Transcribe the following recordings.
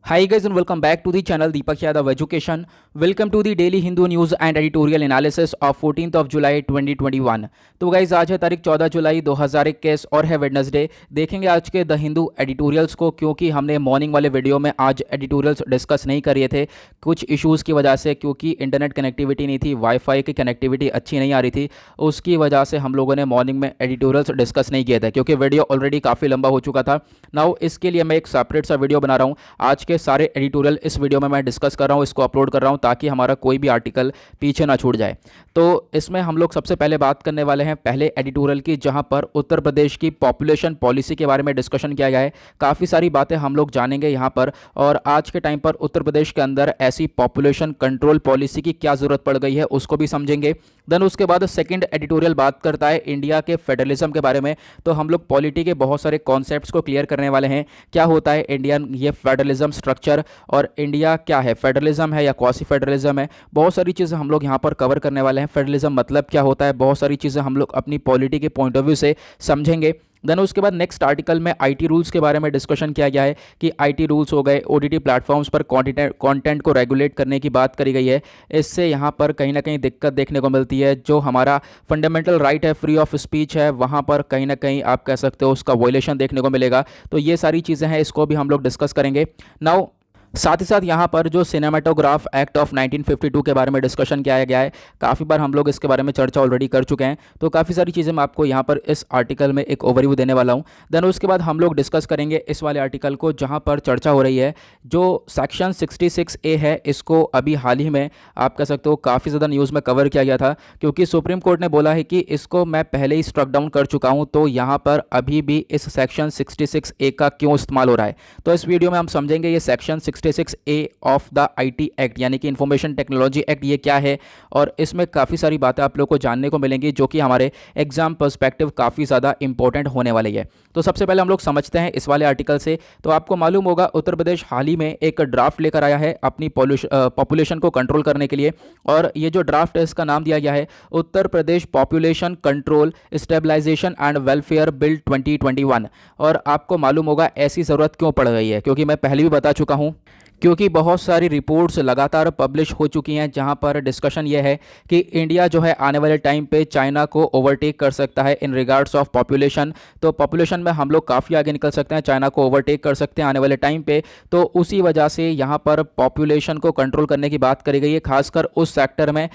Hi guys and welcome back to the channel Deepak Yadav Education. Welcome to the Daily Hindu News and Editorial Analysis of 14th of July 2021. तो guys आज है तारीख 14 जुलाई 2021 और है Wednesday. देखेंगे आज के द हिंदू एडिटोरियल्स को, क्योंकि हमने मॉर्निंग वाले वीडियो में आज एडिटोरियल्स डिस्कस नहीं कर रहे थे कुछ इश्यूज़ की वजह से, क्योंकि इंटरनेट कनेक्टिविटी नहीं थी, वाईफाई की कनेक्टिविटी अच्छी नहीं आ रही थी। उसकी वजह से हम लोगों ने मॉर्निंग में एडिटोरियल्स डिस्कस नहीं किए थे, क्योंकि वीडियो ऑलरेडी काफ़ी लंबा हो चुका था। नाउ इसके लिए मैं एक सेपरेट सा वीडियो बना रहा हूँ। आज के सारे एडिटोरियल इस वीडियो में मैं डिस्कस कर रहा हूँ, इसको अपलोड कर रहा हूँ ताकि हमारा कोई भी आर्टिकल पीछे ना छूट जाए। तो इसमें हम लोग सबसे पहले बात करने वाले हैं पहले एडिटोरियल की, जहां पर उत्तर प्रदेश की पॉपुलेशन पॉलिसी के बारे में डिस्कशन किया गया है। काफ़ी सारी बातें हम लोग जानेंगे यहाँ पर, और आज के टाइम पर उत्तर प्रदेश के अंदर ऐसी पॉपुलेशन कंट्रोल पॉलिसी की क्या ज़रूरत पड़ गई है उसको भी समझेंगे। देन उसके बाद सेकंड एडिटोरियल बात करता है इंडिया के फेडरलिज्म के बारे में। तो हम लोग पॉलिटी के बहुत सारे कॉन्सेप्ट्स को क्लियर करने वाले हैं। क्या होता है इंडियन ये फेडरलिज्म स्ट्रक्चर, और इंडिया क्या है, फेडरलिज्म है या क्वासी फेडरलिज्म है। बहुत सारी चीज़ें हम लोग यहाँ पर कवर करने वाले हैं। फेडरलिज्म मतलब क्या होता है, बहुत सारी चीज़ें हम लोग अपनी पॉलिटी के पॉइंट ऑफ व्यू से समझेंगे। देन उसके बाद नेक्स्ट आर्टिकल में आईटी रूल्स के बारे में डिस्कशन किया गया है कि आईटी रूल्स हो गए, ओटीटी प्लेटफॉर्म्स पर कंटेंट को रेगुलेट करने की बात करी गई है। इससे यहाँ पर कहीं ना कहीं दिक्कत देखने को मिलती है। जो हमारा फंडामेंटल राइट है, फ्री ऑफ स्पीच है, वहाँ पर कहीं ना कहीं आप कह सकते हो उसका वायलेशन देखने को मिलेगा। तो ये सारी चीज़ें हैं, इसको भी हम लोग डिस्कस करेंगे। नाउ साथ ही साथ यहाँ पर जो सिनेमाटोग्राफ एक्ट ऑफ 1952 के बारे में डिस्कशन किया गया है। काफ़ी बार हम लोग इसके बारे में चर्चा ऑलरेडी कर चुके हैं, तो काफ़ी सारी चीज़ें मैं आपको यहाँ पर इस आर्टिकल में एक ओवरव्यू देने वाला हूँ। देन उसके बाद हम लोग डिस्कस करेंगे इस वाले आर्टिकल को, जहाँ पर चर्चा हो रही है जो सेक्शन 66A है। इसको अभी हाल ही में आप कह सकते हो काफ़ी ज़्यादा न्यूज़ में कवर किया गया था, क्योंकि सुप्रीम कोर्ट ने बोला है कि इसको मैं पहले ही स्ट्रक डाउन कर चुका हूँ, तो यहाँ पर अभी भी इस सेक्शन 66A का क्यों इस्तेमाल हो रहा है। तो इस वीडियो में हम समझेंगे ये section 66A of the IT act यानी कि इंफॉर्मेशन टेक्नोलॉजी एक्ट ये क्या है, और इसमें काफ़ी सारी बातें आप लोग को जानने को मिलेंगी जो कि हमारे एग्जाम पर्सपेक्टिव काफ़ी ज़्यादा इंपॉर्टेंट होने वाली है। तो सबसे पहले हम लोग समझते हैं इस वाले आर्टिकल से। तो आपको मालूम होगा उत्तर प्रदेश हाल ही में एक ड्राफ्ट लेकर आया है अपनी पॉपुलेशन को कंट्रोल करने के लिए, और ये जो ड्राफ्ट है इसका नाम दिया गया है Uttar Pradesh population control stabilization and welfare bill 2021। और आपको मालूम होगा ऐसी ज़रूरत क्यों पड़ गई है, क्योंकि मैं पहले भी बता चुका हूँ, क्योंकि बहुत सारी रिपोर्ट्स लगातार पब्लिश हो चुकी हैं जहां पर डिस्कशन ये है कि इंडिया जो है आने वाले टाइम पे चाइना को ओवरटेक कर सकता है इन रिगार्ड्स ऑफ पॉपुलेशन। तो पॉपुलेशन में हम लोग काफ़ी आगे निकल सकते हैं, चाइना को ओवरटेक कर सकते हैं आने वाले टाइम पे। तो उसी वजह से यहाँ पर पॉपुलेशन को कंट्रोल करने की बात करी गई है, खासकर उस सेक्टर में,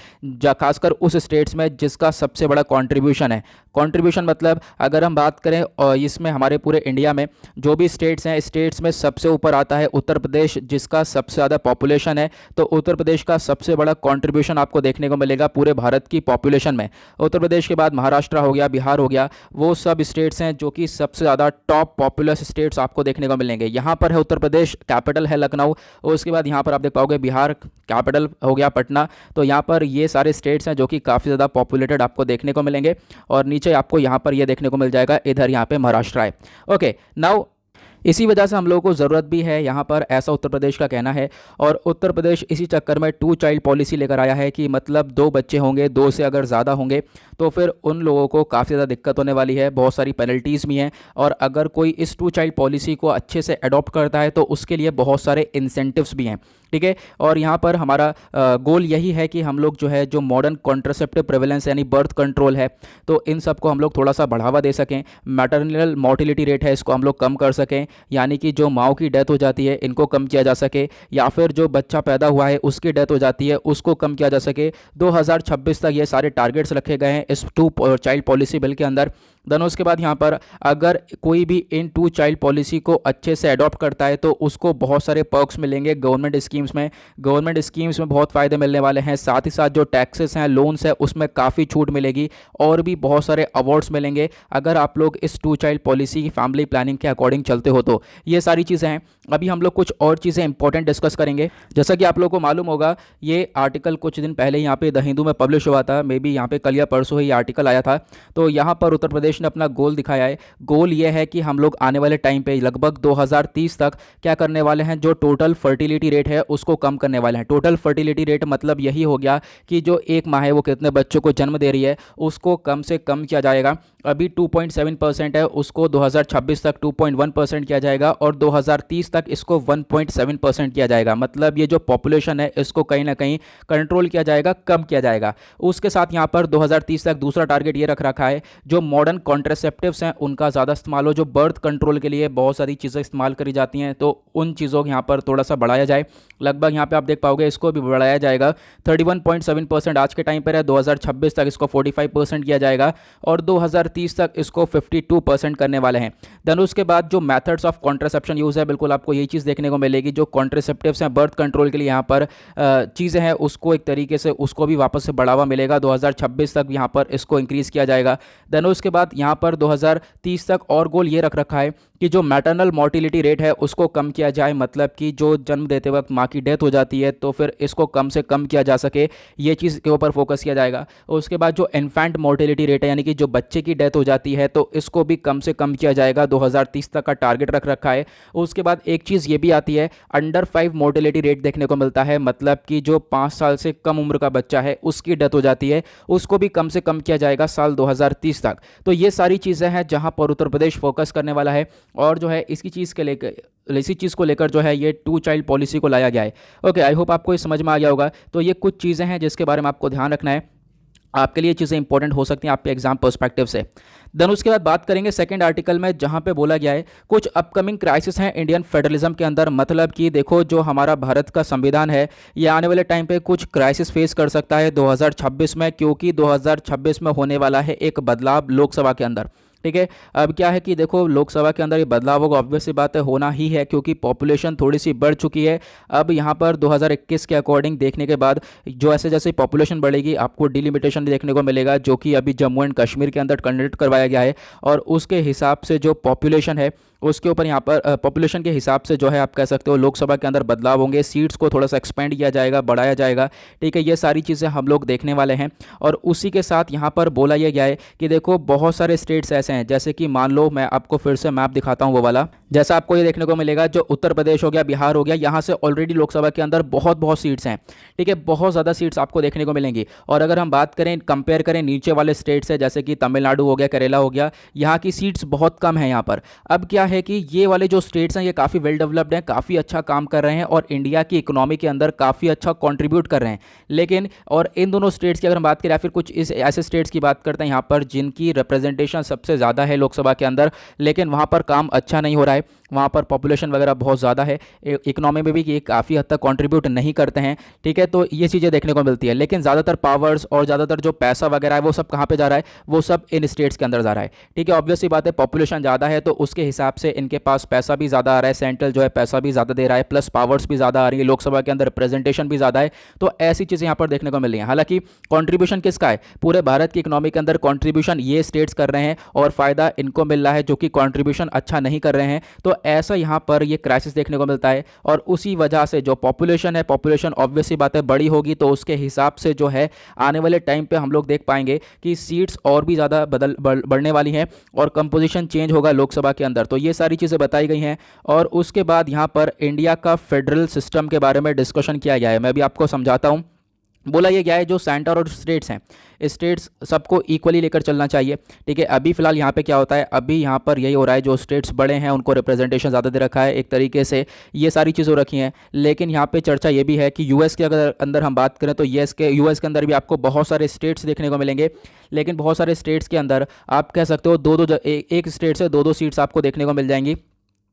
खासकर उस स्टेट्स में जिसका सबसे बड़ा कॉन्ट्रीब्यूशन है। कॉन्ट्रीब्यूशन मतलब अगर हम बात करें और इसमें हमारे पूरे इंडिया में जो भी स्टेट्स हैं, स्टेट्स में सबसे ऊपर आता है उत्तर प्रदेश, जिसका सबसे ज़्यादा पॉपुलेशन है। तो उत्तर प्रदेश का सबसे बड़ा कंट्रीब्यूशन आपको देखने को मिलेगा पूरे भारत की पॉपुलेशन में। उत्तर प्रदेश के बाद महाराष्ट्र हो गया, बिहार हो गया, वो सब स्टेट्स हैं जो कि सबसे ज़्यादा टॉप पॉपुलस स्टेट्स आपको देखने को मिलेंगे। यहाँ पर है उत्तर प्रदेश, कैपिटल है लखनऊ, और उसके बाद यहाँ पर आप देख पाओगे बिहार, कैपिटल हो गया पटना। तो यहाँ पर ये सारे स्टेट्स हैं जो कि काफ़ी ज़्यादा पॉपुलेटेड आपको देखने को मिलेंगे, और नीचे आपको यहाँ पर ये देखने को मिल जाएगा, इधर यहाँ पे महाराष्ट्र है। ओके, नाउ इसी वजह से हम लोगों को ज़रूरत भी है यहाँ पर, ऐसा उत्तर प्रदेश का कहना है। और उत्तर प्रदेश इसी चक्कर में 2 चाइल्ड पॉलिसी लेकर आया है कि मतलब 2 बच्चे होंगे, 2 से अगर ज़्यादा होंगे तो फिर उन लोगों को काफ़ी ज़्यादा दिक्कत होने वाली है, बहुत सारी पेनल्टीज़ भी हैं। और अगर कोई इस 2 चाइल्ड पॉलिसी को अच्छे से अडॉप्ट करता है तो उसके लिए बहुत सारे इंसेंटिव्स भी हैं, ठीक है। और यहाँ पर हमारा गोल यही है कि हम लोग जो है जो मॉडर्न कॉन्ट्रासेप्टिव प्रेवलेंस यानी बर्थ कंट्रोल है, तो इन सब को हम लोग थोड़ा सा बढ़ावा दे सकें। मैटरनल मोर्टिलिटी रेट है, इसको हम लोग कम कर सकें, यानी कि जो माओ की डेथ हो जाती है इनको कम किया जा सके, या फिर जो बच्चा पैदा हुआ है उसकी डेथ हो जाती है उसको कम किया जा सके। 2026 तक ये सारे टारगेट्स रखे गए हैं इस 2 चाइल्ड पॉलिसी बिल के अंदर। देन उसके बाद यहाँ पर अगर कोई भी इन 2 चाइल्ड पॉलिसी को अच्छे से अडॉप्ट करता है तो उसको बहुत सारे पर्क्स मिलेंगे गवर्नमेंट स्कीम्स में। गवर्नमेंट स्कीम्स में बहुत फ़ायदे मिलने वाले हैं, साथ ही साथ जो टैक्सेस हैं, लोन्स हैं, उसमें काफ़ी छूट मिलेगी, और भी बहुत सारे अवार्ड्स मिलेंगे अगर आप लोग इस 2 चाइल्ड पॉलिसी की फैमिली प्लानिंग के अकॉर्डिंग चलते हो। तो ये सारी चीज़ें हैं। अभी हम लोग कुछ और चीज़ें इंपॉर्टेंट डिस्कस करेंगे। जैसा कि आप लोगों को मालूम होगा ये आर्टिकल कुछ दिन पहले यहाँ पे द हिंदू में पब्लिश हुआ था, मे बी यहाँ पे कल या परसों ही आर्टिकल आया था। तो यहाँ पर उत्तर प्रदेश ने अपना गोल दिखाया है। गोल ये है कि हम लोग आने वाले टाइम पे लगभग 2030 तक क्या करने वाले हैं, जो टोटल फर्टिलिटी रेट है उसको कम करने वाले हैं। टोटल फर्टिलिटी रेट मतलब यही हो गया कि जो एक माँ है वो कितने बच्चों को जन्म दे रही है उसको कम से कम किया जाएगा। अभी 2.7% है, उसको 2026 तक 2.1% किया जाएगा और 2030 तक इसको 1.7% किया जाएगा। मतलब ये जो पॉपुलेशन है इसको कहीं ना कहीं कंट्रोल किया जाएगा, कम किया जाएगा। उसके साथ यहाँ पर 2030 तक दूसरा टारगेट ये रख रखा है जो मॉडर्न कॉन्ट्रासेप्टिव्स हैं उनका ज़्यादा इस्तेमाल हो, जो बर्थ कंट्रोल के लिए बहुत सारी चीज़ें इस्तेमाल करी जाती हैं, तो उन चीज़ों को यहाँ पर थोड़ा सा बढ़ाया जाए। लगभग यहाँ पे आप देख पाओगे इसको भी बढ़ाया जाएगा। 31.7% आज के टाइम पर है, 2026 तक इसको 45% किया जाएगा और 2030 तक इसको 52% करने वाले हैं। देन उसके बाद जो मेथड्स ऑफ कॉन्ट्रासेप्शन यूज़ है, बिल्कुल आपको यही चीज़ देखने को मिलेगी। जो कॉन्ट्रासेप्टिव्स हैं बर्थ कंट्रोल के लिए यहाँ पर चीज़ें हैं उसको एक तरीके से उसको भी वापस से बढ़ावा मिलेगा। 2026 तक यहाँ पर इसको इंक्रीज़ किया जाएगा। देन उसके बाद यहाँ पर 2030 तक और गोल ये रख रखा है कि जो मैटरनल मोर्टिलिटी रेट है उसको कम किया जाए। मतलब कि जो जन्म देते वक्त माँ की डेथ हो जाती है तो फिर इसको कम से कम किया जा सके, ये चीज़ के ऊपर फोकस किया जाएगा। उसके बाद जो इन्फेंट मोर्टिलिटी रेट है यानी कि जो बच्चे की डेथ हो जाती है तो इसको भी कम से कम किया जाएगा, 2030 तक का टारगेट रख रखा है। उसके बाद एक चीज़ ये भी आती है, अंडर 5 मोर्टिलिटी रेट देखने को मिलता है। मतलब कि जो 5 साल से कम उम्र का बच्चा है उसकी डेथ हो जाती है, उसको भी कम से कम किया जाएगा साल 2030 तक। तो ये सारी चीज़ें हैं जहाँ पर उत्तर प्रदेश फोकस करने वाला है और जो है इसकी चीज़ के लेकर इसी चीज़ को लेकर जो है ये 2 चाइल्ड पॉलिसी को लाया गया है। ओके, आई होप आपको ये समझ में आ गया होगा। तो ये कुछ चीज़ें हैं जिसके बारे में आपको ध्यान रखना है, आपके लिए चीज़ें इंपॉर्टेंट हो सकती हैं आपके एग्जाम पर्सपेक्टिव से। देन उसके बाद बात करेंगे सेकंड आर्टिकल में जहां पे बोला गया है कुछ अपकमिंग क्राइसिस हैं इंडियन फेडरलिज्म के अंदर। मतलब कि देखो जो हमारा भारत का संविधान है ये आने वाले टाइम पे कुछ क्राइसिस फेस कर सकता है 2026 में, क्योंकि 2026 में होने वाला है एक बदलाव लोकसभा के अंदर। ठीक है, अब क्या है कि देखो लोकसभा के अंदर ये बदलाव होगा, ऑब्वियस सी बात है होना ही है क्योंकि पॉपुलेशन थोड़ी सी बढ़ चुकी है। अब यहाँ पर 2021 के अकॉर्डिंग देखने के बाद जो ऐसे जैसे पॉपुलेशन बढ़ेगी आपको डिलिमिटेशन देखने को मिलेगा, जो कि अभी जम्मू एंड कश्मीर के अंदर कंडक्ट करवाया गया है और उसके हिसाब से जो पॉपुलेशन है उसके ऊपर यहाँ पर पॉपुलेशन के हिसाब से जो है आप कह सकते हो लोकसभा के अंदर बदलाव होंगे, सीट्स को थोड़ा सा एक्सपेंड किया जाएगा, बढ़ाया जाएगा। ठीक है, ये सारी चीज़ें हम लोग देखने वाले हैं। और उसी के साथ यहाँ पर बोला यह गया है कि देखो बहुत सारे स्टेट्स ऐसे हैं, जैसे कि मान लो मैं आपको फिर से मैप दिखाता हूँ वो वाला, जैसा आपको ये देखने को मिलेगा जो उत्तर प्रदेश हो गया, बिहार हो गया, यहाँ से ऑलरेडी लोकसभा के अंदर बहुत सीट्स हैं। ठीक है, बहुत ज़्यादा सीट्स आपको देखने को मिलेंगी। और अगर हम बात करें कंपेयर करें नीचे वाले स्टेट से, जैसे कि तमिलनाडु हो गया, केरला हो गया, यहाँ की सीट्स बहुत कम है यहाँ पर। अब क्या है कि ये वाले जो स्टेट्स हैं ये काफ़ी वेल डेवलप्ड हैं, काफ़ी अच्छा काम कर रहे हैं और इंडिया की इकोनॉमी के अंदर काफ़ी अच्छा कंट्रीब्यूट कर रहे हैं। लेकिन और इन दोनों स्टेट्स की अगर हम बात करें या फिर कुछ इस ऐसे स्टेट्स की बात करते हैं यहाँ पर जिनकी रिप्रेजेंटेशन सबसे ज़्यादा है लोकसभा के अंदर, लेकिन वहाँ पर काम अच्छा नहीं हो रहा है, वहाँ पर पॉपुलेशन वगैरह बहुत ज़्यादा है, इकोनॉमी में भी ये काफ़ी हद तक कंट्रीब्यूट नहीं करते हैं। ठीक है, तो ये चीज़ें देखने को मिलती है। लेकिन ज़्यादातर पावर्स और ज़्यादातर जो पैसा वगैरह है वो सब कहाँ पे जा रहा है, वो सब इन स्टेट्स के अंदर जा रहा है। ठीक है, ऑब्वियस सी बात है पॉपुलेशन ज़्यादा है तो उसके हिसाब से इनके पास पैसा भी ज़्यादा आ रहा है, सेंट्रल जो है पैसा भी ज़्यादा दे रहा है, प्लस पावर्स भी ज़्यादा आ रही है, लोकसभा के अंदर रिप्रेजेंटेशन भी ज़्यादा है। तो ऐसी चीज़ें यहाँ पर देखने को मिल रही हैं। हालांकि कॉन्ट्रीब्यूशन किसका है, पूरे भारत की इकोनॉमी के अंदर कॉन्ट्रीब्यूशन ये स्टेट्स कर रहे हैं और फ़ायदा इनको मिल रहा है जो कि कॉन्ट्रीब्यूशन अच्छा नहीं कर रहे हैं। तो ऐसा यहाँ पर ये क्राइसिस देखने को मिलता है और उसी वजह से जो पॉपुलेशन है, पॉपुलेशन ऑब्वियस सी बात है बड़ी होगी तो उसके हिसाब से जो है आने वाले टाइम पे हम लोग देख पाएंगे कि सीट्स और भी ज़्यादा बढ़ने वाली हैं और कंपोजिशन चेंज होगा लोकसभा के अंदर। तो ये सारी चीज़ें बताई गई हैं। और उसके बाद यहाँ पर इंडिया का फेडरल सिस्टम के बारे में डिस्कशन किया गया है। मैं भी आपको समझाता हूँ। बोला ये गया है जो सेंटर और स्टेट्स हैं, स्टेट्स सबको इक्वली लेकर चलना चाहिए। ठीक है, अभी फिलहाल यहाँ पे क्या होता है, अभी यहाँ पर यही हो रहा है जो स्टेट्स बड़े हैं उनको रिप्रेजेंटेशन ज़्यादा दे रखा है, एक तरीके से ये सारी चीज़ें रखी हैं। लेकिन यहाँ पे चर्चा ये भी है कि यूएस के अगर अंदर हम बात करें तो यूएस के अंदर भी आपको बहुत सारे स्टेट्स देखने को मिलेंगे। लेकिन बहुत सारे स्टेट्स के अंदर आप कह सकते हो एक स्टेट से दो सीट्स आपको देखने को मिल जाएंगी।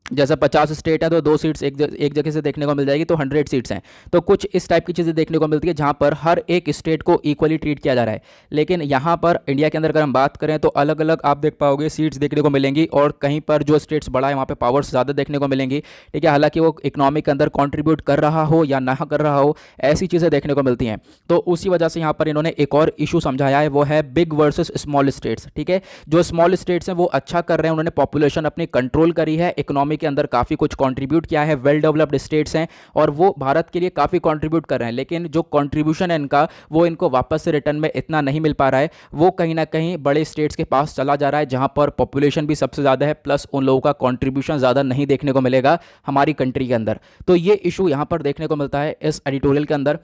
जैसे 50 स्टेट है तो 2 सीट्स एक जगह से देखने को मिल जाएगी, तो 100 सीट्स हैं। तो कुछ इस टाइप की चीज़ें देखने को मिलती है जहां पर हर एक स्टेट को इक्वली ट्रीट किया जा रहा है। लेकिन यहां पर इंडिया के अंदर अगर हम बात करें तो अलग अलग आप देख पाओगे सीट्स देखने को मिलेंगी और कहीं पर जो स्टेट्स बड़ा है वहाँ पर पावर्स ज़्यादा देखने को मिलेंगी। ठीक है, हालांकि वो इकोनॉमी के अंदर कॉन्ट्रीब्यूट कर रहा हो या ना कर रहा हो, ऐसी चीज़ें देखने को मिलती हैं। तो उसी वजह से यहाँ पर इन्होंने एक और इशू समझाया है, वो है बिग वर्सेस स्मॉल स्टेट्स। ठीक है, जो स्मॉल स्टेट्स हैं वो अच्छा कर रहे हैं, उन्होंने पॉपुलेशन अपनी कंट्रोल करी है, इकोनॉमी के अंदर काफ़ी कुछ कंट्रीब्यूट किया है, वेल डेवलप्ड स्टेट्स हैं और वो भारत के लिए काफ़ी कंट्रीब्यूट कर रहे हैं। लेकिन जो कंट्रीब्यूशन है इनका वो इनको वापस से रिटर्न में इतना नहीं मिल पा रहा है, वो कहीं ना कहीं बड़े स्टेट्स के पास चला जा रहा है जहां पर पॉपुलेशन भी सबसे ज़्यादा है, प्लस उन लोगों का कंट्रीब्यूशन ज़्यादा नहीं देखने को मिलेगा हमारी कंट्री के अंदर। तो ये इशू यहाँ पर देखने को मिलता है इस एडिटोरियल के अंदर।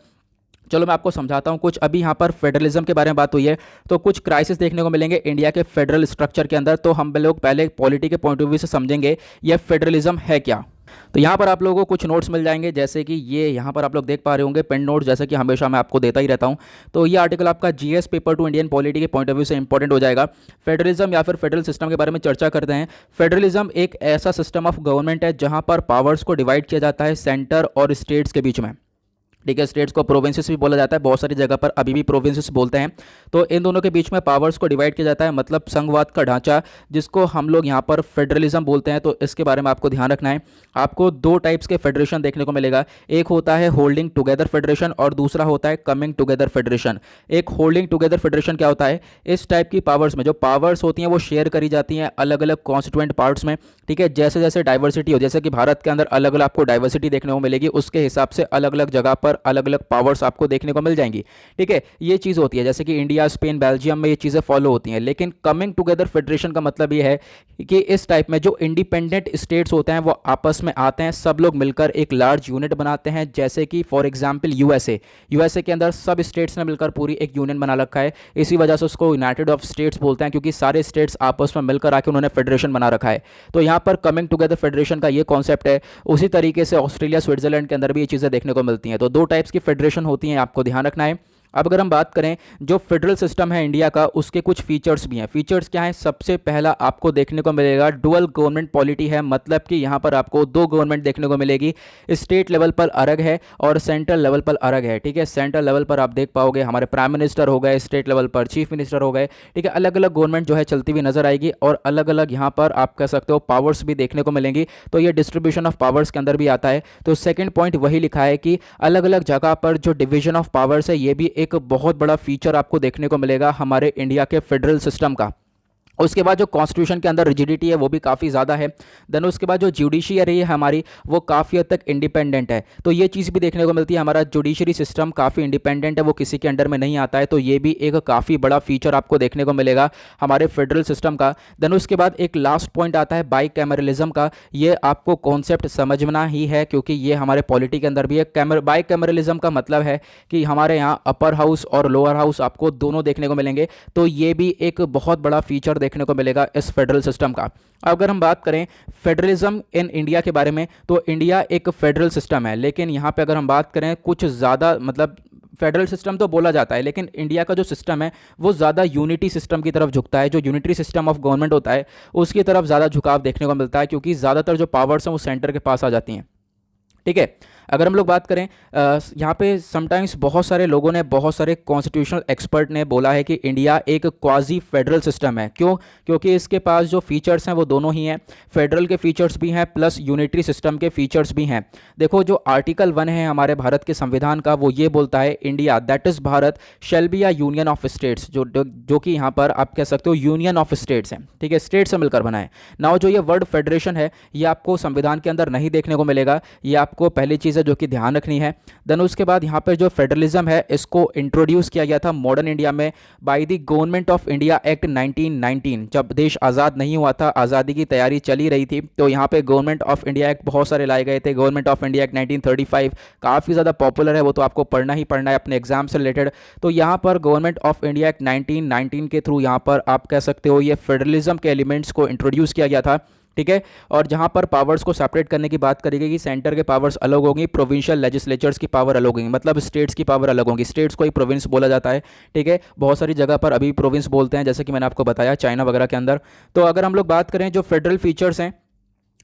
चलो मैं आपको समझाता हूँ कुछ। अभी यहाँ पर फेडरलिज्म के बारे में बात हुई है, तो कुछ क्राइसिस देखने को मिलेंगे इंडिया के फेडरल स्ट्रक्चर के अंदर। तो हम लोग पहले पॉलिटी के पॉइंट ऑफ व्यू से समझेंगे ये फेडरलिज्म है क्या। तो यहाँ पर आप लोगों को कुछ नोट्स मिल जाएंगे, जैसे कि ये यहाँ पर आप लोग देख पा रहे होंगे पेन नोट्स, जैसे कि हमेशा मैं आपको देता ही रहता हूँ। तो ये आर्टिकल आपका GS paper two Indian polity के पॉइंट ऑफ व्यू से इंपॉर्टेंट हो जाएगा। फेडरलिज्म या फिर फेडरल सिस्टम के बारे में चर्चा करते हैं। फेडरलिज्म एक ऐसा सिस्टम ऑफ गवर्नमेंट है जहाँ पर पावर्स को डिवाइड किया जाता है सेंटर और स्टेट्स के बीच में। ठीक है, स्टेट्स को प्रोविंसेस भी बोला जाता है, बहुत सारी जगह पर अभी भी प्रोविंसेस बोलते हैं। तो इन दोनों के बीच में पावर्स को डिवाइड किया जाता है, मतलब संघवाद का ढांचा, जिसको हम लोग यहाँ पर फेडरलिज्म बोलते हैं। तो इसके बारे में आपको ध्यान रखना है। आपको दो टाइप्स के फेडरेशन देखने को मिलेगा, एक होता है होल्डिंग टुगेदर फेडरेशन और दूसरा होता है कमिंग टुगेदर फेडरेशन। एक होल्डिंग टुगेदर फेडरेशन क्या होता है, इस टाइप की पावर्स में जो पावर्स होती हैं वो शेयर करी जाती हैं अलग अलग कॉन्स्टिट्यूएंट पार्ट्स में। ठीक है, जैसे जैसे डाइवर्सिटी हो, जैसे कि भारत के अंदर अलग अलग आपको डाइवर्सिटी देखने को मिलेगी, उसके हिसाब से अलग अलग जगह पर अलग अलग पावर्स आपको देखने को मिल जाएंगी। ठीक है, ये चीज़ होती है, जैसे कि इंडिया, स्पेन, बेल्जियम में ये चीज़ें फॉलो होती हैं। लेकिन कमिंग टुगेदर फेडरेशन का मतलब ये है कि इस टाइप में जो इंडिपेंडेंट स्टेट्स होते हैं वो आपस में आते हैं, सब लोग मिलकर एक लार्ज यूनिट बनाते हैं। जैसे कि फॉर एग्जांपल यूएसए के अंदर सब स्टेट्स ने मिलकर पूरी एक यूनियन बना रखा है, इसी वजह से उसको यूनाइटेड ऑफ स्टेट्स बोलते हैं, क्योंकि सारे स्टेट्स आपस में मिलकर आके उन्होंने फेडरेशन बना रखा है। तो यहाँ पर कमिंग टुगेदर फेडरेशन का ये कॉन्सेप्ट है। उसी तरीके से ऑस्ट्रेलिया, स्विट्जरलैंड के अंदर भी ये चीज़ें देखने को मिलती हैं। तो दो टाइप्स की फेडरेशन होती हैं, आपको ध्यान रखना है। अब अगर हम बात करें जो फेडरल सिस्टम है इंडिया का, उसके कुछ फीचर्स भी हैं। फीचर्स क्या हैं, सबसे पहला आपको देखने को मिलेगा डुअल गवर्नमेंट पॉलिटी है, मतलब कि यहाँ पर आपको दो गवर्नमेंट देखने को मिलेगी। स्टेट लेवल पर अलग है और सेंट्रल लेवल पर अलग है। ठीक है, सेंट्रल लेवल पर आप देख पाओगे हमारे प्राइम मिनिस्टर हो गए, स्टेट लेवल पर चीफ मिनिस्टर हो गए। ठीक है, अलग अलग गवर्नमेंट जो है चलती हुई नजर आएगी और अलग अलग यहाँ पर आप कह सकते हो पावर्स भी देखने को मिलेंगी। तो ये डिस्ट्रीब्यूशन ऑफ पावर्स के अंदर भी आता है। तो सेकेंड पॉइंट वही लिखा है कि अलग अलग जगह पर जो डिवीजन ऑफ पावर्स है, ये भी एक बहुत बड़ा फीचर आपको देखने को मिलेगा हमारे इंडिया के फेडरल सिस्टम का। उसके बाद जो कॉन्स्टिट्यूशन के अंदर रिजिडिटी है वो भी काफ़ी ज़्यादा है। देन उसके बाद जो जुडिशियरी है हमारी, वो काफ़ी हद तक इंडिपेंडेंट है। तो ये चीज़ भी देखने को मिलती है, हमारा जुडिशरी सिस्टम काफ़ी इंडिपेंडेंट है, वो किसी के अंडर में नहीं आता है। तो ये भी एक काफ़ी बड़ा फीचर आपको देखने को मिलेगा हमारे फेडरल सिस्टम का। देन उसके बाद एक लास्ट पॉइंट आता है बाई कैमरलिज्म का। ये आपको कॉन्सेप्ट समझना ही है, क्योंकि ये हमारे पॉलिटी के अंदर भी है। बाई कैमरलिज्म का मतलब है कि हमारे यहाँ अपर हाउस और लोअर हाउस आपको दोनों देखने को मिलेंगे। तो ये भी एक बहुत बड़ा फीचर देखने को मिलेगा इस फेडरल सिस्टम का। अगर हम बात करें फेडरलिज्म इन इंडिया के बारे में, तो इंडिया एक फेडरल सिस्टम है, लेकिन यहाँ पे अगर हम बात करें कुछ ज़्यादा, मतलब फेडरल सिस्टम तो बोला जाता है, लेकिन इंडिया का जो सिस्टम है वो ज़्यादा यूनिटी सिस्टम की तरफ झुकता है। जो यूनिटरी सिस्टम ऑफ गवर्नमेंट होता है उसकी तरफ ज़्यादा झुकाव देखने को मिलता है, क्योंकि ज़्यादातर जो पावर्स हैं वो सेंटर के पास आ जाती हैं। ठीक है, अगर हम लोग बात करें यहाँ पे समटाइम्स बहुत सारे लोगों ने, बहुत सारे कॉन्स्टिट्यूशनल एक्सपर्ट ने बोला है कि इंडिया एक क्वाजी फेडरल सिस्टम है। क्यों? क्योंकि इसके पास जो फीचर्स हैं वो दोनों ही हैं, फेडरल के फीचर्स भी हैं प्लस यूनिटरी सिस्टम के फीचर्स भी हैं। देखो, जो आर्टिकल 1 है हमारे भारत के संविधान का, वो ये बोलता है India that is Bharat shall be a union of states, जो कि यहाँ पर आप कह सकते हो यूनियन ऑफ स्टेट्स हैं। ठीक है, स्टेट से मिलकर बना है। नाउ जो ये वर्ड फेडरेशन है ये आपको संविधान के अंदर नहीं देखने को मिलेगा, ये आपको पहली चीज़ है जो कि ध्यान रखनी है। देन उसके बाद यहाँ पर जो फेडरलिज्म है इसको इंट्रोड्यूस किया गया था मॉडर्न इंडिया में by the government of India act 1919। जब देश आज़ाद नहीं हुआ था, आज़ादी की तैयारी चली रही थी, तो यहाँ पे गवर्नमेंट ऑफ इंडिया एक्ट बहुत सारे लाए गए थे। गवर्नमेंट ऑफ इंडिया एक्ट 1935 काफ़ी ज़्यादा पॉपुलर है, वो तो आपको पढ़ना ही पढ़ना है अपने एग्जाम से रिलेटेड। तो यहाँ पर गवर्नमेंट ऑफ इंडिया एक्ट 1919 के थ्रू यहाँ पर आप कह सकते हो ये फेडरलिज्म के एलिमेंट्स को इंट्रोड्यूस किया गया था। ठीक है, और जहां पर पावर्स को सेपरेट करने की बात करी गई कि सेंटर के पावर्स अलग होंगी, प्रोविंशियल लेजिस्लेचर्स की पावर अलग होंगी, मतलब स्टेट्स की पावर अलग होंगी। स्टेट्स को ही प्रोविंस बोला जाता है। ठीक है, बहुत सारी जगह पर अभी प्रोविंस बोलते हैं, जैसे कि मैंने आपको बताया चाइना वगैरह के अंदर। तो अगर हम लोग बात करें जो फेडरल फीचर्स हैं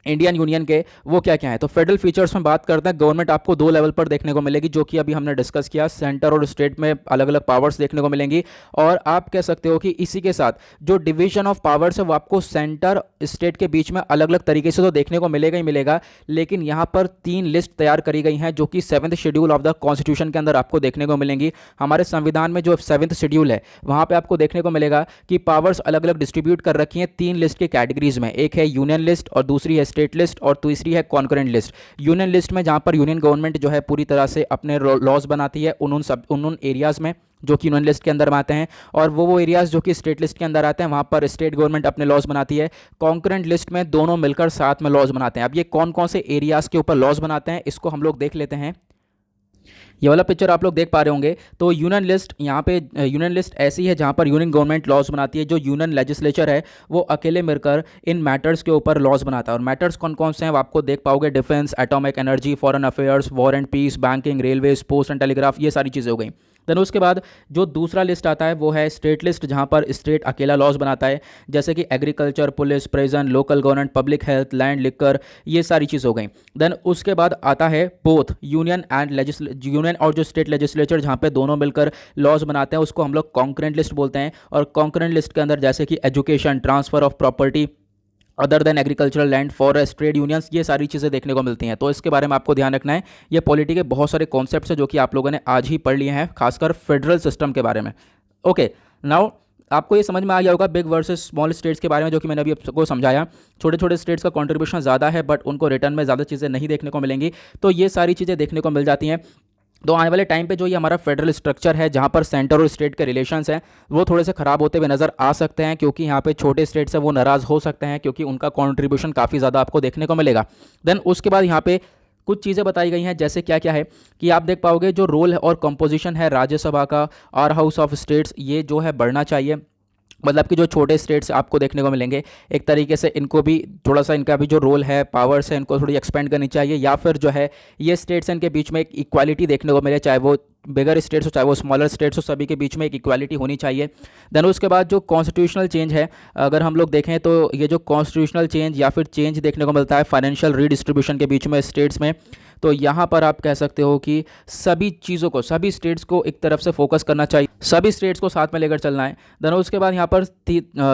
इंडियन यूनियन के, वो क्या क्या है, तो फेडरल फीचर्स में बात करते हैं। गवर्नमेंट आपको दो लेवल पर देखने को मिलेगी, जो कि अभी हमने डिस्कस किया, सेंटर और स्टेट में अलग अलग पावर्स देखने को मिलेंगी। और आप कह सकते हो कि इसी के साथ जो डिवीजन ऑफ पावर्स है वो आपको सेंटर स्टेट के बीच में अलग अलग तरीके से तो देखने को मिलेगा ही मिलेगा। लेकिन यहाँ पर 3 लिस्ट तैयार करी गई हैं, जो कि 7th schedule of the constitution के अंदर आपको देखने को मिलेंगी। हमारे संविधान में जो 7th शेड्यूल है वहाँ पर आपको देखने को मिलेगा कि पावर्स अलग अलग डिस्ट्रीब्यूट कर रखी हैं 3 लिस्ट के कैटेगरीज में। एक है यूनियन लिस्ट और दूसरी है स्टेट लिस्ट और तीसरी है कॉन्करेंट लिस्ट। यूनियन लिस्ट में जहां पर यूनियन गवर्नमेंट जो है पूरी तरह से अपने लॉज बनाती है उन एरियाज़ में जो कि यूनियन लिस्ट के अंदर आते हैं, और वो एरियाज़ जो कि स्टेट लिस्ट के अंदर आते हैं वहाँ पर स्टेट गवर्नमेंट अपने लॉज बनाती है। कॉन्करेंट लिस्ट में दोनों मिलकर साथ में लॉज बनाते हैं। अब ये कौन कौन से एरियाज़ के ऊपर लॉज बनाते हैं इसको हम लोग देख लेते हैं। ये वाला पिक्चर आप लोग देख पा रहे होंगे। तो यूनियन लिस्ट, यहाँ पे यूनियन लिस्ट ऐसी है जहाँ पर यूनियन गवर्नमेंट लॉज बनाती है। जो यूनियन लेजिस्लेचर है वो अकेले मिलकर इन मैटर्स के ऊपर लॉज बनाता है। और मैटर्स कौन कौन से हैं वो आपको देख पाओगे। Defence, atomic energy, foreign affairs, war and peace, banking, railways, post and telegraph, ये सारी चीज़ें हो गई। देन उसके बाद जो दूसरा लिस्ट आता है वो है स्टेट लिस्ट, जहाँ पर स्टेट अकेला लॉज बनाता है, जैसे कि agriculture, police, prison, local government, public health, land, liquor, ये सारी चीज़ हो गई। देन उसके बाद आता है बोथ यूनियन एंड यूनियन और जो स्टेट लेजिस्लेचर, जहाँ पे दोनों मिलकर लॉज बनाते हैं, उसको हम लोग कॉन्करेंट लिस्ट बोलते हैं। और कॉन्करेंट लिस्ट के अंदर जैसे कि education, transfer of property other than agricultural land, forest, trade unions, ये सारी चीज़ें देखने को मिलती हैं। तो इसके बारे में आपको ध्यान रखना है। ये पॉलिटी के बहुत सारे कॉन्सेप्ट्स हैं जो कि आप लोगों ने आज ही पढ़ लिए हैं, खासकर फेडरल सिस्टम के बारे में। ओके, नाउ आपको ये समझ में आ गया होगा बिग वर्सेस स्मॉल स्टेट्स के बारे में, जो कि मैंने अभी आपको समझाया। छोटे छोटे स्टेट्स का कंट्रीब्यूशन ज़्यादा है, बट उनको रिटर्न में ज़्यादा चीज़ें नहीं देखने को मिलेंगी। तो ये सारी चीज़ें देखने को मिल जाती हैं। तो आने वाले टाइम पे जो ये हमारा फेडरल स्ट्रक्चर है, जहाँ पर सेंटर और स्टेट के रिलेशंस हैं, वो थोड़े से ख़राब होते हुए नज़र आ सकते हैं, क्योंकि यहाँ पे छोटे स्टेट्स हैं वो नाराज़ हो सकते हैं, क्योंकि उनका कंट्रीब्यूशन काफ़ी ज़्यादा आपको देखने को मिलेगा। देन उसके बाद यहाँ पे कुछ चीज़ें बताई गई हैं, जैसे क्या क्या है कि आप देख पाओगे जो रोल और कंपोजिशन है राज्यसभा का और हाउस ऑफ स्टेट्स, ये जो है बढ़ना चाहिए। मतलब कि जो छोटे स्टेट्स आपको देखने को मिलेंगे, एक तरीके से इनको भी थोड़ा सा, इनका भी जो रोल है, पावर्स है, इनको थोड़ी एक्सपेंड करनी चाहिए, या फिर जो है ये स्टेट्स इनके बीच में एक इक्वालिटी देखने को मिले, चाहे वो बिगर स्टेट्स हो चाहे वो स्मॉलर स्टेट्स हो, सभी के बीच में एक इक्वालिटी होनी चाहिए। देन उसके बाद जो कॉन्स्टिट्यूशनल चेंज है, अगर हम लोग देखें तो ये जो कॉन्स्टिट्यूशनल चेंज या फिर चेंज देखने को मिलता है फाइनेंशियल रीडिस्ट्रीब्यूशन के बीच में स्टेट्स में, तो यहाँ पर आप कह सकते हो कि सभी चीज़ों को, सभी स्टेट्स को एक तरफ से फोकस करना चाहिए, सभी स्टेट्स को साथ में लेकर चलना है। देन उसके बाद यहाँ पर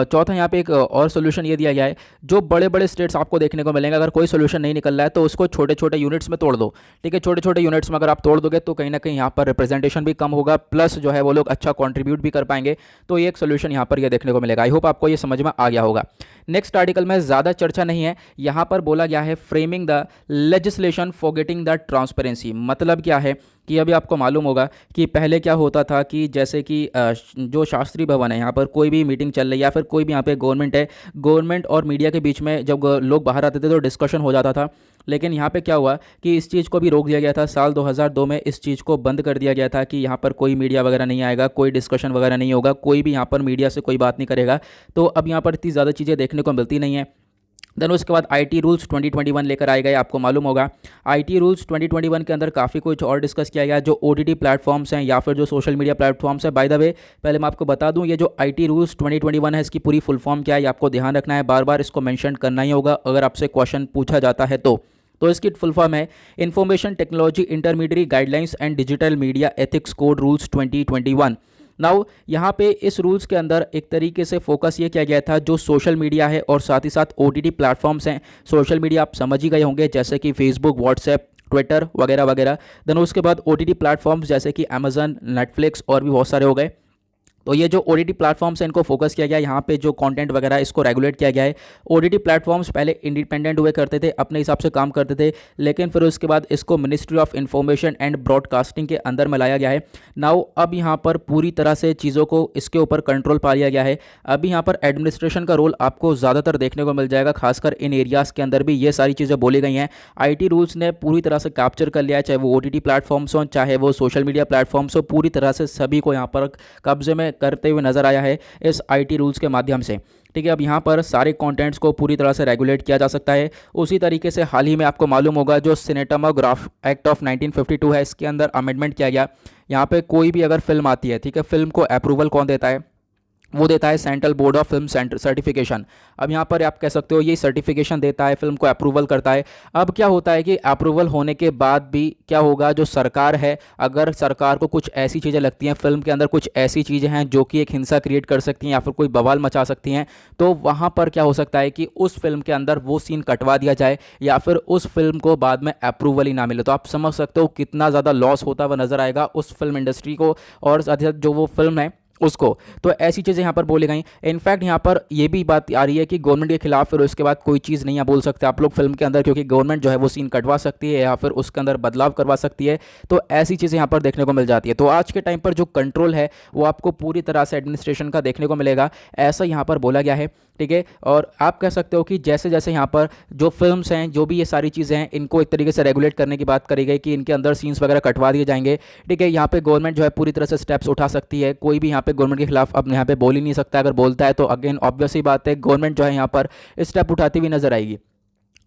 चौथा यहाँ पे एक और सोल्यूशन ये दिया गया है, जो बड़े बड़े स्टेट्स आपको देखने को मिलेंगे, अगर कोई सोल्यूशन नहीं निकल रहा है तो उसको छोटे छोटे यूनिट्स में तोड़ दो। ठीक है, छोटे छोटे यूनिट्स में अगर आप तोड़ दोगे तो कहीं ना कहीं यहाँ पर रिप्रेजेंटेशन भी कम होगा, प्लस जो है वो लोग अच्छा कॉन्ट्रीब्यूट भी कर पाएंगे। तो ये एक सोल्यूशन यहाँ पर ये देखने को मिलेगा। आई होप आपको ये समझ में आ गया होगा। नेक्स्ट आर्टिकल में ज़्यादा चर्चा नहीं है, यहाँ पर बोला गया है framing the legislation for getting the transparency. मतलब क्या है कि अभी आपको मालूम होगा कि पहले क्या होता था कि जैसे कि जो शास्त्री भवन है, यहाँ पर कोई भी मीटिंग चल रही है या फिर कोई भी यहाँ पे गवर्नमेंट है, गवर्नमेंट और मीडिया के बीच में जब लोग बाहर आते थे तो डिस्कशन हो जाता था। लेकिन यहाँ पे क्या हुआ कि इस चीज़ को भी रोक दिया गया था। साल 2002 में इस चीज़ को बंद कर दिया गया था कि यहाँ पर कोई मीडिया वगैरह नहीं आएगा, कोई डिस्कशन वगैरह नहीं होगा, कोई भी यहाँ पर मीडिया से कोई बात नहीं करेगा। तो अब यहाँ पर इतनी ज़्यादा चीज़ें देखने को मिलती नहीं है। देन उसके बाद आईटी रूल्स 2021 लेकर आए गए। आपको मालूम होगा आईटी रूल्स 2021 के अंदर काफ़ी कुछ और डिस्कस किया गया। जो ओटीटी प्लेटफॉर्म्स हैं या फिर जो सोशल मीडिया प्लेटफॉर्म्स हैं, बाय द वे पहले मैं आपको बता दूं, ये जो आईटी रूल्स 2021 है, इसकी पूरी फुल फॉर्म क्या है, ये आपको ध्यान रखना है, बार बार इसको मेंशन करना ही होगा अगर आपसे क्वेश्चन पूछा जाता है तो इसकी फुल फॉर्म है information technology intermediate guidelines and digital media ethics code rules 2021। Now यहाँ पे इस रूल्स के अंदर एक तरीके से फोकस ये किया गया था, जो सोशल मीडिया है और साथ ही साथ ओटीटी प्लेटफॉर्म्स हैं। सोशल मीडिया आप समझ ही गए होंगे, जैसे कि फेसबुक, व्हाट्सएप, ट्विटर वगैरह वगैरह। देन उसके बाद ओटीटी प्लेटफॉर्म्स जैसे कि अमेजन, नेटफ्लिक्स और भी बहुत सारे हो गए। तो ये जो ओटीटी प्लेटफॉर्म्स हैं इनको फोकस किया गया, यहाँ पे जो कंटेंट वगैरह है इसको रेगुलेट किया गया है। ओटीटी प्लेटफॉर्म्स पहले इंडिपेंडेंट हुए करते थे, अपने हिसाब से काम करते थे, लेकिन फिर उसके बाद इसको ministry of information and broadcasting के अंदर में लाया गया है। नाउ अब यहाँ पर पूरी तरह से चीज़ों को इसके ऊपर कंट्रोल पा लिया गया है। अभी यहाँ पर एडमिनिस्ट्रेशन का रोल आपको ज़्यादातर देखने को मिल जाएगा, खासकर इन एरियाज़ के अंदर भी ये सारी चीज़ें बोली गई हैं। आईटी रूल्स ने पूरी तरह से कैप्चर कर लिया है, चाहे वो ओटीटी प्लेटफॉर्म्स हों चाहे वो सोशल मीडिया प्लेटफॉर्म्स हो, पूरी तरह से सभी को यहाँ पर कब्जे में करते हुए नजर आया है इस आईटी रूल्स के माध्यम से। ठीक है, अब यहाँ पर सारे कंटेंट्स को पूरी तरह से रेगुलेट किया जा सकता है। उसी तरीके से हाल ही में आपको मालूम होगा जो सिनेमाटोग्राफ एक्ट ऑफ 1952 है, इसके अंदर अमेंडमेंट किया गया। यहाँ पे कोई भी अगर फिल्म आती है, ठीक है, फिल्म को अप्रूवल कौन देता है, वो देता है central board of film certification. अब यहाँ पर आप कह सकते हो ये सर्टिफिकेशन देता है, फिल्म को अप्रूवल करता है। अब क्या होता है कि अप्रूवल होने के बाद भी क्या होगा, जो सरकार है, अगर सरकार को कुछ ऐसी चीज़ें लगती हैं, फिल्म के अंदर कुछ ऐसी चीज़ें हैं जो कि एक हिंसा क्रिएट कर सकती हैं या फिर कोई बवाल मचा सकती हैं, तो वहाँ पर क्या हो सकता है कि उस फिल्म के अंदर वो सीन कटवा दिया जाए या फिर उस फिल्म को बाद में अप्रूवल ही ना मिले। तो आप समझ सकते हो कितना ज़्यादा लॉस होता हुआ नज़र आएगा उस फिल्म इंडस्ट्री को, और साथ ही साथ जो वो फिल्म है उसको। तो ऐसी चीज़ें यहाँ पर बोली गई। इनफैक्ट यहाँ पर ये भी बात आ रही है कि गवर्नमेंट के खिलाफ फिर उसके बाद कोई चीज़ नहीं आप बोल सकते आप लोग फिल्म के अंदर, क्योंकि गवर्नमेंट जो है वो सीन कटवा सकती है या फिर उसके अंदर बदलाव करवा सकती है। तो ऐसी चीज़ें यहाँ पर देखने को मिल जाती है। तो आज के टाइम पर जो कंट्रोल है वो आपको पूरी तरह से एडमिनिस्ट्रेशन का देखने को मिलेगा, ऐसा यहाँ पर बोला गया है। ठीक है, और आप कह सकते हो कि जैसे जैसे यहाँ पर जो फिल्म्स हैं, जो भी ये सारी चीज़ें हैं, इनको एक तरीके से रेगुलेट करने की बात करी गई कि इनके अंदर सीन्स वगैरह कटवा दिए जाएंगे। ठीक है, यहाँ पे गवर्नमेंट जो है पूरी तरह से स्टेप्स उठा सकती है। कोई भी यहाँ पे गवर्नमेंट के खिलाफ अब यहाँ पे बोल ही नहीं सकता। अगर बोलता है तो अगेन ऑब्वियस ही बात है, गवर्नमेंट जो है यहाँ पर स्टेप उठाती हुई नजर आएगी।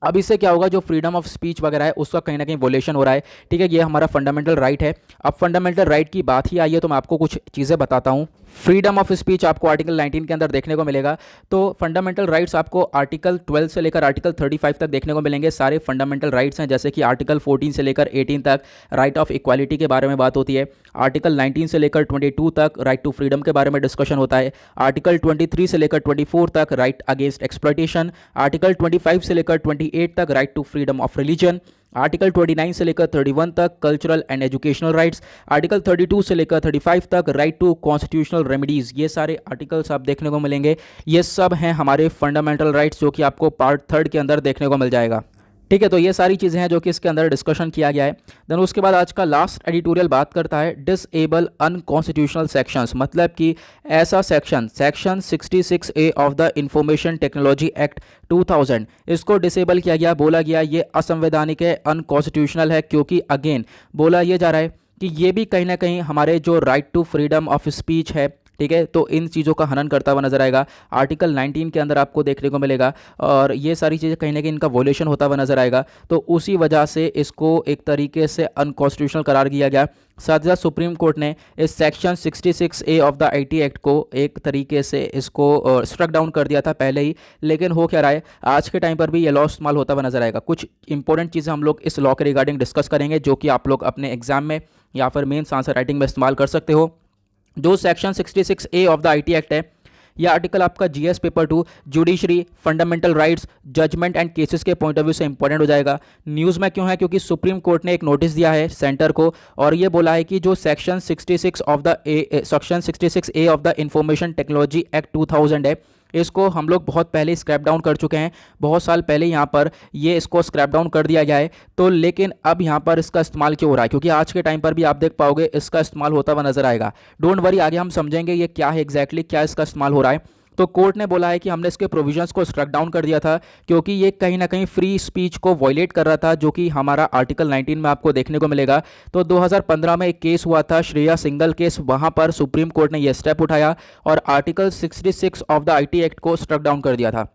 अब इससे क्या होगा, जो फ्रीडम ऑफ स्पीच वगैरह है उसका कहीं ना कहीं वोलेशन हो रहा है। ठीक है, ये हमारा फंडामेंटल राइट है। अब फंडामेंटल राइट की बात ही आई है तो मैं आपको कुछ चीज़ें बताता हूँ। फ्रीडम ऑफ स्पीच आपको आर्टिकल 19 के अंदर देखने को मिलेगा। तो फंडामेंटल राइट्स आपको आर्टिकल 12 से लेकर आर्टिकल 35 तक देखने को मिलेंगे। सारे फंडामेंटल राइट्स हैं, जैसे कि आर्टिकल 14 से लेकर 18 तक राइट ऑफ इक्वालिटी के बारे में बात होती है। आर्टिकल 19 से लेकर 22 तक राइट टू फ्रीडम के बारे में डिस्कशन होता है। आर्टिकल 23 से लेकर 24 तक राइट अगेंस्ट एक्सप्लॉयटेशन। आर्टिकल 25 से लेकर 28 तक right to freedom of religion. Article 29 से लेकर 31 तक cultural and educational rights. Article 32 से लेकर 35 तक राइट टू कॉन्स्टिट्यूशनल रेमेडीज़। ये सारे आर्टिकल्स आप देखने को मिलेंगे। ये सब हैं हमारे फंडामेंटल राइट्स, जो कि आपको पार्ट 3 के अंदर देखने को मिल जाएगा। ठीक है, तो ये सारी चीज़ें हैं जो कि इसके अंदर डिस्कशन किया गया है। देन उसके बाद आज का लास्ट एडिटोरियल बात करता है डिसेबल अनकॉन्स्टिट्यूशनल सेक्शंस, मतलब कि ऐसा section 66A of the information technology act 2000, इसको डिसेबल किया गया। बोला गया ये असंवैधानिक है, अनकॉन्स्टिट्यूशनल है, क्योंकि अगेन बोला ये जा रहा है कि ये भी कहीं ना कहीं हमारे जो right to freedom of speech है, ठीक है, तो इन चीज़ों का हनन करता हुआ नजर आएगा। आर्टिकल 19 के अंदर आपको देखने को मिलेगा और ये सारी चीज़ें कहीं ना कहीं इनका वोलेशन होता हुआ नजर आएगा। तो उसी वजह से इसको एक तरीके से अनकॉन्स्टिट्यूशनल करार दिया गया। साथ ही साथ सुप्रीम कोर्ट ने इस section 66A of the IT act को एक तरीके से इसको स्ट्रक डाउन कर दिया था पहले ही। लेकिन हो क्या रहा है, आज के टाइम पर भी ये लॉ इस्तेमाल होता हुआ नजर आएगा। कुछ इंपॉर्टेंट चीज़ें हम लोग इस लॉ के रिगार्डिंग डिस्कस करेंगे, जो कि आप लोग अपने एग्जाम में या फिर मेन्स आंसर राइटिंग में इस्तेमाल कर सकते हो। जो section 66A of the IT act है, यह आर्टिकल आपका GS paper 2 judiciary fundamental rights judgement and cases के पॉइंट ऑफ व्यू से इंपॉर्टेंट हो जाएगा। न्यूज़ में क्यों है, क्योंकि सुप्रीम कोर्ट ने एक नोटिस दिया है सेंटर को और ये बोला है कि जो section 66A of the information technology act 2000 है, इसको हम लोग बहुत पहले स्क्रैप डाउन कर चुके हैं। बहुत साल पहले यहाँ पर ये इसको स्क्रैप डाउन कर दिया गया है। तो लेकिन अब यहाँ पर इसका इस्तेमाल क्यों हो रहा है, क्योंकि आज के टाइम पर भी आप देख पाओगे इसका इस्तेमाल होता हुआ नजर आएगा। डोंट वरी, आगे हम समझेंगे ये क्या है एग्जैक्टली, क्या इसका इस्तेमाल हो रहा है। तो कोर्ट ने बोला है कि हमने इसके प्रोविजंस को स्ट्रक डाउन कर दिया था, क्योंकि ये कहीं ना कहीं फ्री स्पीच को वॉयलेट कर रहा था, जो कि हमारा आर्टिकल 19 में आपको देखने को मिलेगा। तो 2015 में एक केस हुआ था, श्रेया सिंगल केस, वहां पर सुप्रीम कोर्ट ने यह स्टेप उठाया और article 66 of the IT act को स्ट्रक डाउन कर दिया था।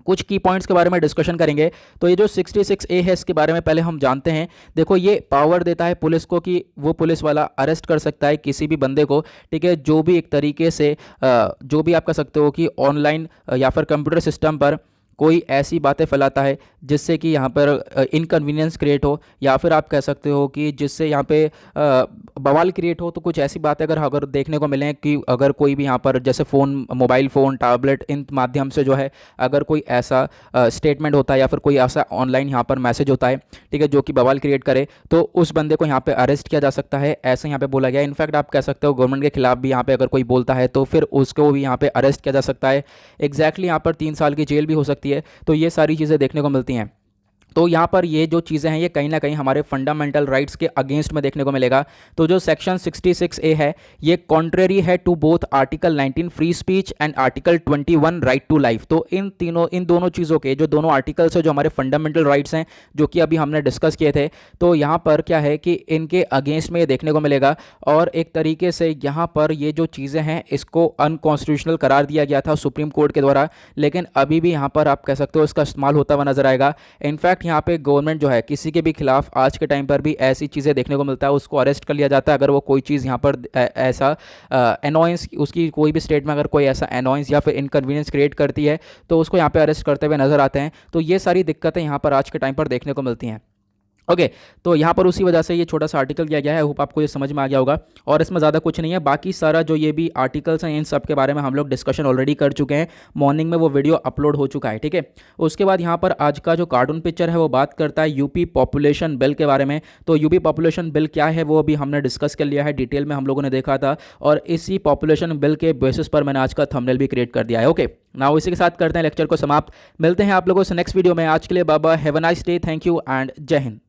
कुछ की पॉइंट्स के बारे में डिस्कशन करेंगे। तो ये जो 66A है, इसके बारे में पहले हम जानते हैं। देखो, ये पावर देता है पुलिस को कि वो पुलिस वाला अरेस्ट कर सकता है किसी भी बंदे को, ठीक है, जो भी एक तरीके से जो भी आप कह सकते हो कि ऑनलाइन या फिर कंप्यूटर सिस्टम पर कोई ऐसी बातें फैलाता है जिससे कि यहाँ पर इनकन्वीनियंस क्रिएट हो, या फिर आप कह सकते हो कि जिससे यहाँ पे बवाल क्रिएट हो। तो कुछ ऐसी बातें अगर देखने को मिलें कि अगर कोई भी यहाँ पर जैसे फ़ोन, मोबाइल फ़ोन, टैबलेट, इन माध्यम से जो है अगर कोई ऐसा स्टेटमेंट होता है या फिर कोई ऐसा ऑनलाइन यहाँ पर मैसेज होता है, ठीक है, जो कि बवाल क्रिएट करे, तो उस बंदे को यहाँ पर अरेस्ट किया जा सकता है, ऐसा यहाँ पर बोला गया। इनफैक्ट आप कह सकते हो गवर्नमेंट के खिलाफ भी यहाँ पर अगर कोई बोलता है तो फिर उसको भी यहाँ पर अरेस्ट किया जा सकता है। एग्जैक्टली यहाँ पर 3 साल की जेल भी हो सकती है। तो ये सारी चीज़ें देखने को मिलती हैं। तो यहाँ पर ये जो चीज़ें हैं, ये कहीं ना कहीं हमारे फंडामेंटल राइट्स के अगेंस्ट में देखने को मिलेगा। तो जो सेक्शन 66A है, ये कॉन्ट्रेरी है to both article 19 free speech and article 21 right to life. तो इन दोनों चीज़ों के जो दोनों आर्टिकल्स हैं, जो हमारे फंडामेंटल राइट्स हैं, जो कि अभी हमने डिस्कस किए थे, तो यहाँ पर क्या है कि इनके अगेंस्ट में ये देखने को मिलेगा। और एक तरीके से यहाँ पर ये जो चीज़ें हैं, इसको अनकॉन्स्टिट्यूशनल करार दिया गया था सुप्रीम कोर्ट के द्वारा, लेकिन अभी भी यहाँ पर आप कह सकते हो इसका इस्तेमाल होता हुआ नजर आएगा। इनफैक्ट यहाँ पे गवर्नमेंट जो है किसी के भी खिलाफ आज के टाइम पर भी ऐसी चीज़ें देखने को मिलता है, उसको अरेस्ट कर लिया जाता है अगर वो कोई चीज़ यहाँ पर ऐसा एनॉयंस, उसकी कोई भी स्टेट में अगर कोई ऐसा एनॉयंस या फिर इनकन्वीनियंस क्रिएट करती है, तो उसको यहाँ पे अरेस्ट करते हुए नजर आते हैं। तो ये सारी दिक्कतें यहाँ पर आज के टाइम पर देखने को मिलती हैं। ओके तो यहाँ पर उसी वजह से ये छोटा सा आर्टिकल किया गया है। होप आपको ये समझ में आ गया होगा और इसमें ज़्यादा कुछ नहीं है। बाकी सारा जो ये भी आर्टिकल्स हैं इन सब के बारे में हम लोग डिस्कशन ऑलरेडी कर चुके हैं। मॉर्निंग में वो वीडियो अपलोड हो चुका है, ठीक है। उसके बाद यहाँ पर आज का जो कार्टून पिक्चर है वो बात करता है यूपी पॉपुलेशन बिल के बारे में। तो यूपी पॉपुलेशन बिल क्या है वो अभी हमने डिस्कस कर लिया है, डिटेल में हम लोगों ने देखा था और इसी पॉपुलेशन बिल के बेसिस पर मैंने आज का थंबनेल भी क्रिएट कर दिया है। ओके नाउ इसी के साथ करते हैं लेक्चर को समाप्त। मिलते हैं आप लोगों से नेक्स्ट वीडियो में। आज के लिए बाबा, have a nice day, thank you and जय हिंद।